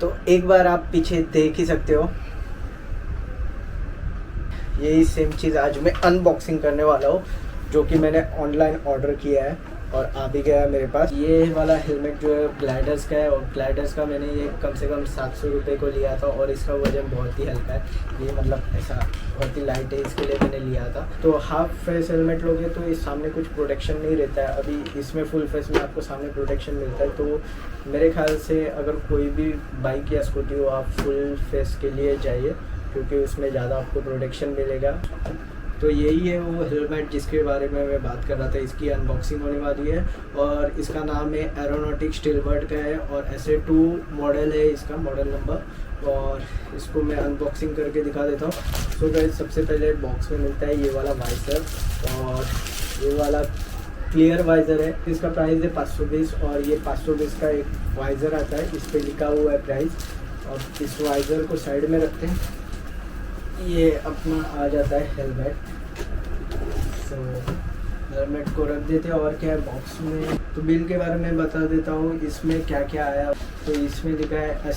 तो एक बार आप पीछे देख ही सकते हो, यही सेम चीज़ आज मैं अनबॉक्सिंग करने वाला हूँ, जो कि मैंने ऑनलाइन ऑर्डर किया है और आ भी गया है मेरे पास। ये वाला हेलमेट जो है ग्लाइडर्स का है, और ग्लाइडर्स का मैंने ये कम से कम 700 रुपये को लिया था, और इसका वजन बहुत ही हल्का है, ये मतलब ऐसा बहुत ही लाइट है, इसके लिए मैंने लिया था। तो हाफ फेस हेलमेट लोगे तो इस सामने कुछ प्रोटेक्शन नहीं रहता है, अभी इसमें फुल फेस में आपको सामने प्रोटेक्शन मिलता है। तो मेरे ख्याल से अगर कोई भी बाइक या स्कूटी हो, आप फुल फेस के लिए जाइए, क्योंकि उसमें ज़्यादा आपको प्रोटेक्शन मिलेगा। तो यही है वो हेलमेट जिसके बारे में मैं बात कर रहा था, इसकी अनबॉक्सिंग होने वाली है, और इसका नाम है एरोनॉटिक स्टीलबर्ड का है, और SA2 मॉडल है इसका मॉडल नंबर, और इसको मैं अनबॉक्सिंग करके दिखा देता हूँ। तो गाइस सबसे पहले बॉक्स में मिलता है ये वाला वाइजर, और ये वाला क्लियर वाइज़र है, इसका प्राइस है 520, और ये 520 का एक वाइज़र आता है, इस पर लिखा हुआ है प्राइस। अब इस वाइज़र को साइड में रखते हैं, ये अपना आ जाता है हेलमेट। तो हेलमेट को रख देते हैं, और क्या है बॉक्स में। तो बिल के बारे में बता देता हूँ, इसमें क्या क्या आया। तो इसमें लिखा है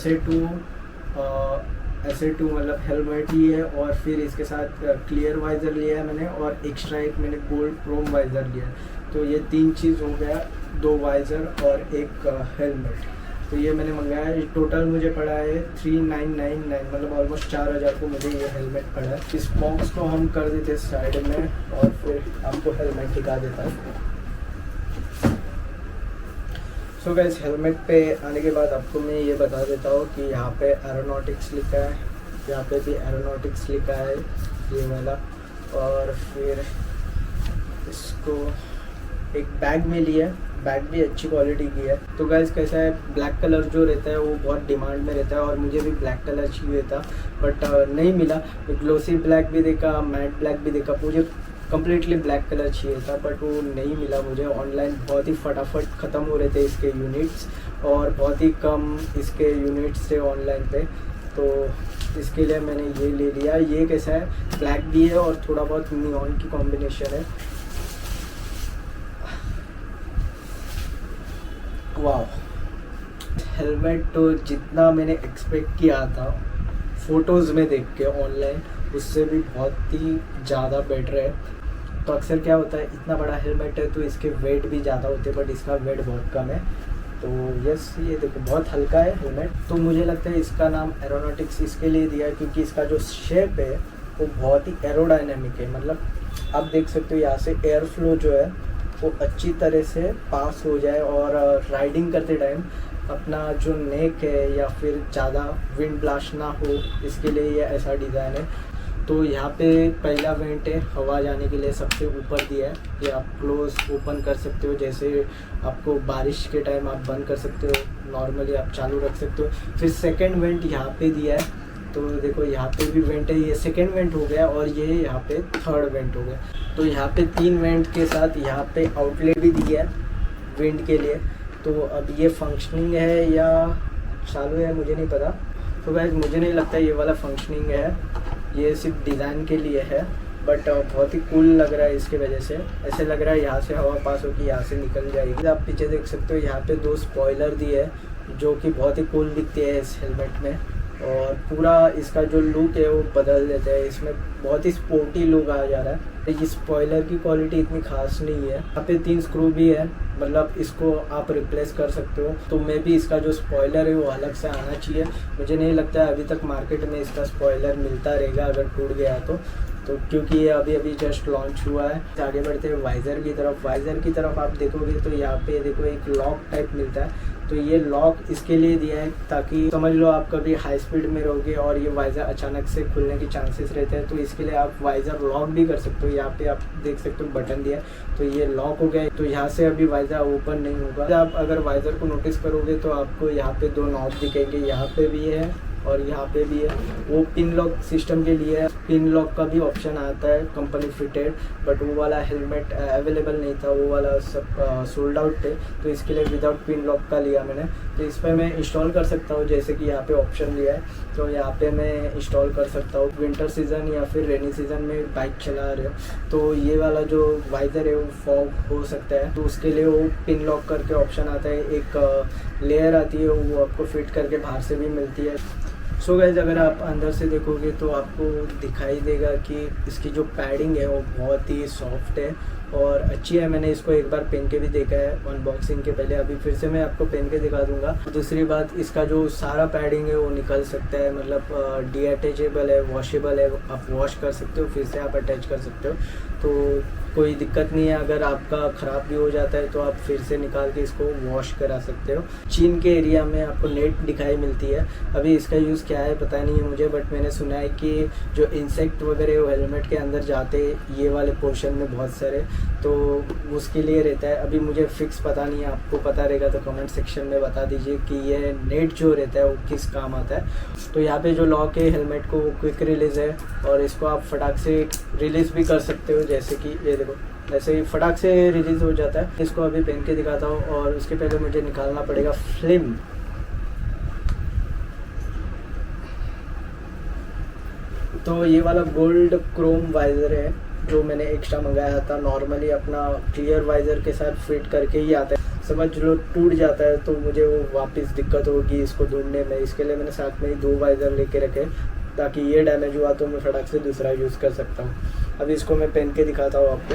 SA2 मतलब हेलमेट ही है, और फिर इसके साथ क्लियर वाइज़र लिया है मैंने, और एक्स्ट्रा एक मैंने गोल्ड क्रोम वाइज़र लिया है। तो ये 3 चीज़ हो गया, 2 वाइज़र और एक हेलमेट। तो ये मैंने मंगाया है, टोटल मुझे पड़ा है 3999, मतलब ऑलमोस्ट 4000 को मुझे ये हेलमेट पड़ा है। इस बॉक्स को हम कर देते साइड में, और फिर आपको हेलमेट दिखा देता हूँ। सो गाइस हेलमेट पे आने के बाद आपको मैं ये बता देता हूँ कि यहाँ पे एरोनॉटिक्स लिखा है, यहाँ पे भी एरोनॉटिक्स लिखा है ये वाला, और फिर इसको एक बैग में लिया, बैग भी अच्छी क्वालिटी की है। तो गाइस कैसा है, ब्लैक कलर जो रहता है वो बहुत डिमांड में रहता है, और मुझे भी ब्लैक कलर चाहिए था, बट नहीं मिला। ग्लोसी ब्लैक भी देखा, मैट ब्लैक भी देखा, मुझे कम्प्लीटली ब्लैक कलर चाहिए था, बट वो नहीं मिला मुझे। ऑनलाइन बहुत ही फटाफट ख़त्म हो रहे थे इसके यूनिट्स, और बहुत ही कम इसके यूनिट्स थे ऑनलाइन पे, तो इसके लिए मैंने ये ले लिया। ये कैसा है, ब्लैक भी है और थोड़ा बहुत नियॉन की कॉम्बिनेशन है। वाह, हेलमेट तो जितना मैंने एक्सपेक्ट किया था फ़ोटोज़ में देख के ऑनलाइन, उससे भी बहुत ही ज़्यादा बेटर है। तो अक्सर क्या होता है, इतना बड़ा हेलमेट है तो इसके वेट भी ज़्यादा होते हैं, बट इसका वेट बहुत कम है। तो यस, ये देखो बहुत हल्का है हेलमेट। तो मुझे लगता है इसका नाम एरोनॉटिक्स इसके लिए दिया है क्योंकि इसका जो शेप है वो बहुत ही एरोडायनेमिक है। मतलब आप देख सकते हो यहाँ से एयर फ्लो जो है वो अच्छी तरह से पास हो जाए, और राइडिंग करते टाइम अपना जो नेक है या फिर ज़्यादा विंड ब्लास्ट ना हो, इसके लिए ये ऐसा डिज़ाइन है। तो यहाँ पे पहला वेंट है हवा जाने के लिए, सबसे ऊपर दिया है, ये आप क्लोज ओपन कर सकते हो, जैसे आपको बारिश के टाइम आप बंद कर सकते हो, नॉर्मली आप चालू रख सकते हो। फिर सेकंड वेंट यहाँ पे दिया है, तो देखो यहाँ पे भी वेंट है, ये सेकंड वेंट हो गया, और ये यहाँ पे थर्ड वेंट हो गया। तो यहाँ पे 3 वेंट के साथ यहाँ पे आउटलेट भी दिया है विंड के लिए। तो अब ये फंक्शनिंग है या चालू है मुझे नहीं पता। तो गाइस मुझे नहीं लगता ये वाला फंक्शनिंग है, ये सिर्फ डिज़ाइन के लिए है, बट बहुत ही कूल लग रहा है इसके वजह से। ऐसे लग रहा है यहाँ से हवा पास होकर यहाँ से निकल जाएगी। आप पीछे देख सकते हो यहाँ पे 2 स्पॉइलर दिए हैं, जो कि बहुत ही कूल दिखते हैं इस हेलमेट में, और पूरा इसका जो लुक है वो बदल देता है, इसमें बहुत ही स्पोर्टी लुक आ जा रहा है। ये स्पॉइलर की क्वालिटी इतनी खास नहीं है। यहाँ पे 3 स्क्रू भी है, मतलब इसको आप रिप्लेस कर सकते हो। तो मे भी इसका जो स्पॉइलर है वो अलग से आना चाहिए। मुझे नहीं लगता है अभी तक मार्केट में इसका स्पॉइलर मिलता रहेगा अगर टूट गया तो क्योंकि ये अभी अभी जस्ट लॉन्च हुआ है। आगे बढ़ते हैं वाइज़र की तरफ। वाइज़र की तरफ आप देखोगे तो यहाँ पे देखो एक लॉक टाइप मिलता है। तो ये लॉक इसके लिए दिया है ताकि समझ लो आप कभी हाई स्पीड में रहोगे और ये वाइज़र अचानक से खुलने के चांसेस रहते हैं, तो इसके लिए आप वाइज़र लॉक भी कर सकते हो। यहाँ पे आप देख सकते हो बटन दिया है, तो ये लॉक हो गया। तो यहाँ से अभी वाइज़र ओपन नहीं होगा। आप अगर वाइज़र को नोटिस करोगे तो आपको यहाँ पे 2 नॉब दिखेंगे, यहाँ पे भी है और यहाँ पे भी है। वो पिन लॉक सिस्टम के लिए है। पिन लॉक का भी ऑप्शन आता है कंपनी फिटेड, बट वो वाला हेलमेट अवेलेबल नहीं था, वो वाला सब सोल्ड आउट थे। तो इसके लिए विदाउट पिन लॉक का लिया मैंने। तो इस पर मैं इंस्टॉल कर सकता हूँ, जैसे कि यहाँ पे ऑप्शन लिया है तो यहाँ पे मैं इंस्टॉल कर सकता हूँ। विंटर सीज़न या फिर रेनी सीज़न में बाइक चला रहे हो तो ये वाला जो वाइज़र है वो फॉग हो सकता है, तो उसके लिए वो पिन लॉक करके ऑप्शन आता है। एक लेयर आती है वो आपको फिट करके बाहर से भी मिलती है। सो गाइज, अगर आप अंदर से देखोगे तो आपको दिखाई देगा कि इसकी जो पैडिंग है वो बहुत ही सॉफ्ट है और अच्छी है। मैंने इसको एक बार पहन के भी देखा है अनबॉक्सिंग के पहले, अभी फिर से मैं आपको पहन के दिखा दूंगा। दूसरी बात, इसका जो सारा पैडिंग है वो निकल सकता है, मतलब डीअटैचेबल है, वॉशेबल है, आप वॉश कर सकते हो, फिर से आप अटैच कर सकते हो, तो कोई दिक्कत नहीं है। अगर आपका ख़राब भी हो जाता है तो आप फिर से निकाल के इसको वॉश करा सकते हो। चीन के एरिया में आपको नेट दिखाई मिलती है, अभी इसका यूज़ क्या है पता नहीं है मुझे, बट मैंने सुना है कि जो इंसेक्ट वगैरह वो हेलमेट के अंदर जाते ये वाले पोर्शन में बहुत सारे, तो उसके लिए रहता है। अभी मुझे फिक्स पता नहीं है, आपको पता रहेगा तो कमेंट सेक्शन में बता दीजिए कि ये नेट जो रहता है वो किस काम आता है। तो यहाँ पे जो लॉक है हेलमेट को वो क्विक रिलीज़ है और इसको आप फटाक से रिलीज़ भी कर सकते हो, जैसे कि ये देखो ऐसे ही फटाक से रिलीज़ हो जाता है। इसको अभी पहन के दिखाता हूँ और उसके पहले मुझे निकालना पड़ेगा फिल्म। तो ये वाला गोल्ड क्रोम वाइज़र है जो मैंने एक्स्ट्रा मंगाया था। नॉर्मली अपना क्लियर वाइज़र के साथ फिट करके ही आता है, समझ लो टूट जाता है तो मुझे वो वापस दिक्कत होगी इसको ढूंढने में। इसके लिए मैंने साथ में ही 2 वाइज़र लेके रखे ताकि ये डैमेज हुआ तो मैं फटाक से दूसरा यूज़ कर सकता हूँ। अभी इसको मैं पहन के दिखाता हूँ आपको।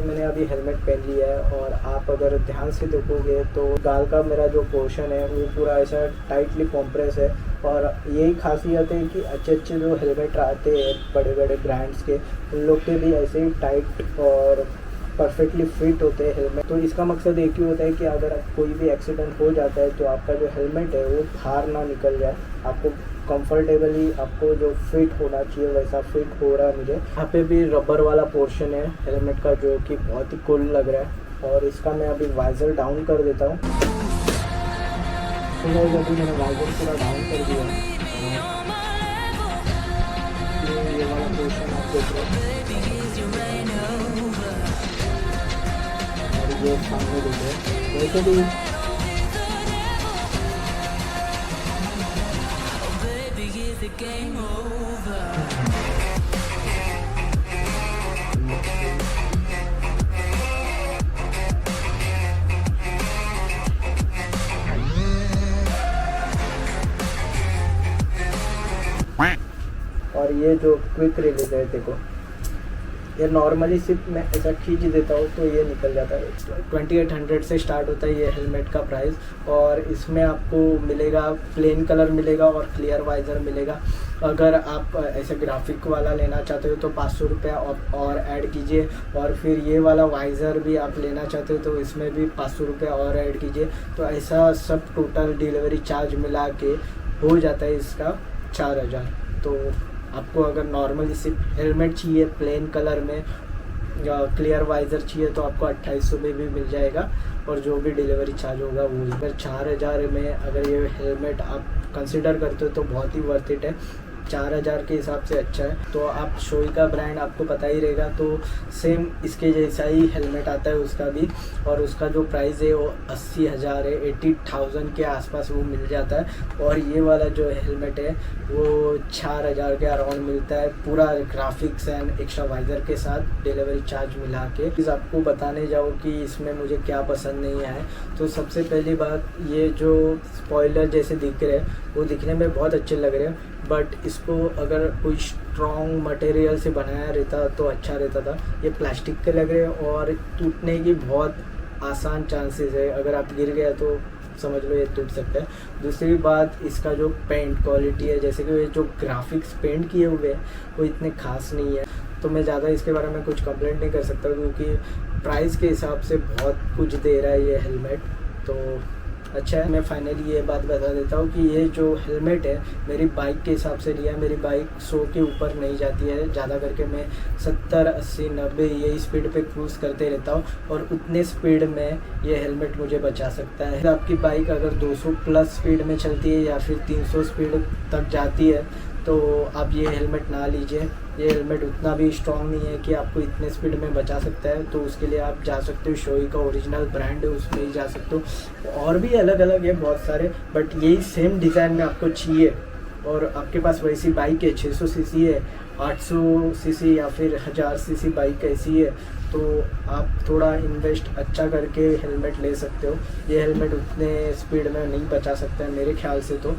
मैंने अभी हेलमेट पहन लिया है और आप अगर ध्यान से देखोगे तो गाल का मेरा जो पोर्शन है वो पूरा ऐसा टाइटली कॉम्प्रेस है। और यही खासियत है कि अच्छे अच्छे जो हेलमेट आते हैं बड़े बड़े ब्रांड्स के, उन लोग के भी ऐसे ही टाइट और परफेक्टली फिट होते हैं हेलमेट। तो इसका मकसद एक ही होता है कि अगर कोई भी एक्सीडेंट हो जाता है तो आपका जो हेलमेट है वो बाहर ना निकल जाए, आपको कंफर्टेबली आपको जो फिट होना चाहिए वैसा फिट हो रहा है मुझे। यहाँ पे भी रबर वाला पोर्शन है हेलमेट का जो कि बहुत ही कूल लग रहा है। और इसका मैं अभी वाइज़र डाउन कर देता हूँ। तो अभी मैंने वाइज़र पूरा डाउन कर दिया है। ये वाला पोर्शन आप देख रहे हैं और ये सामने देख रहे हैं। वैसे भी और ये जो क्विक रिलीज है देखो, ये नॉर्मली सिर्फ मैं ऐसा खींच देता हूँ तो ये निकल जाता है। 2800 से स्टार्ट होता है ये हेलमेट का प्राइस और इसमें आपको मिलेगा प्लेन कलर मिलेगा और क्लियर वाइज़र मिलेगा। अगर आप ऐसे ग्राफिक वाला लेना चाहते हो तो 500 रुपया और ऐड कीजिए, और फिर ये वाला वाइज़र भी आप लेना चाहते हो तो इसमें भी 500 रुपया और ऐड कीजिए। तो ऐसा सब टोटल डिलीवरी चार्ज मिला के हो जाता है इसका 4000। तो आपको अगर नॉर्मली सिर्फ हेलमेट चाहिए प्लेन कलर में या क्लियर वाइज़र चाहिए तो आपको 2800 में भी मिल जाएगा, और जो भी डिलीवरी चार्ज होगा वो। अगर 4000 में अगर ये हेलमेट आप कंसिडर करते हो तो बहुत ही वर्थ इट है। 4000 के हिसाब से अच्छा है। तो आप शोई का ब्रांड आपको पता ही रहेगा, तो सेम इसके जैसा ही हेलमेट आता है उसका भी, और उसका जो प्राइस है वो 80,000 है, 80,000 के आसपास वो मिल जाता है। और ये वाला जो हेलमेट है वो 4000 के अराउंड मिलता है, पूरा ग्राफिक्स एंड एक्स्ट्रा वाइज़र के साथ डिलीवरी चार्ज मिला के। प्लीज़ आपको बताने जाओ कि इसमें मुझे क्या पसंद नहीं आया। तो सबसे पहली बात, ये जो स्पॉइलर जैसे दिख रहे हैं वो दिखने में बहुत अच्छे लग रहे हैं, बट इसको अगर कोई स्ट्रॉन्ग मटेरियल से बनाया रहता तो अच्छा रहता था। ये प्लास्टिक के लग रहे हैं और टूटने की बहुत आसान चांसेस है, अगर आप गिर गया तो समझ लो ये टूट सकता है। दूसरी बात, इसका जो पेंट क्वालिटी है, जैसे कि जो ग्राफिक्स पेंट किए हुए हैं वो इतने खास नहीं है। तो मैं ज़्यादा इसके बारे में कुछ कंप्लेंट नहीं कर सकता क्योंकि प्राइस के हिसाब से बहुत कुछ दे रहा है ये हेलमेट। तो अच्छा है। मैं फाइनली ये बात बता देता हूँ कि ये जो हेलमेट है मेरी बाइक के हिसाब से लिया। मेरी बाइक 100 के ऊपर नहीं जाती है, ज़्यादा करके मैं 70, 80, 90 यही स्पीड पे क्रूज़ करते रहता हूँ और उतने स्पीड में ये हेलमेट मुझे बचा सकता है। आपकी बाइक अगर 200 प्लस स्पीड में चलती है या फिर 300 स्पीड तक जाती है तो आप ये हेलमेट ना लीजिए। ये हेलमेट उतना भी स्ट्रॉन्ग नहीं है कि आपको इतने स्पीड में बचा सकता है, तो उसके लिए आप जा सकते हो शोई का ओरिजिनल ब्रांड है उसमें ही जा सकते हो। और भी अलग अलग है बहुत सारे, बट यही सेम डिज़ाइन में आपको चाहिए और आपके पास वैसी बाइक है 600 सीसी है, 800 सीसी या फिर 1000 सीसी बाइक ऐसी है, तो आप थोड़ा इन्वेस्ट अच्छा करके हेलमेट ले सकते हो। ये हेलमेट उतने स्पीड में नहीं बचा सकता है मेरे ख्याल से तो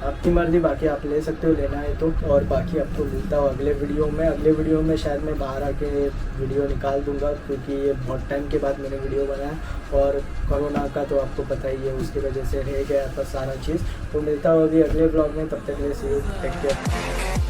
आपकी मर्ज़ी, बाकी आप ले सकते हो लेना है तो। और बाकी आपको मिलता हो अगले वीडियो में शायद मैं बाहर आके वीडियो निकाल दूंगा, क्योंकि ये बहुत टाइम के बाद मैंने वीडियो बनाया और कोरोना का तो आपको पता ही है, उसकी वजह से रह गया था सारा चीज़। तो मिलता हो अभी अगले ब्लॉग में, तब तक के लिए सी यू, टेक केयर।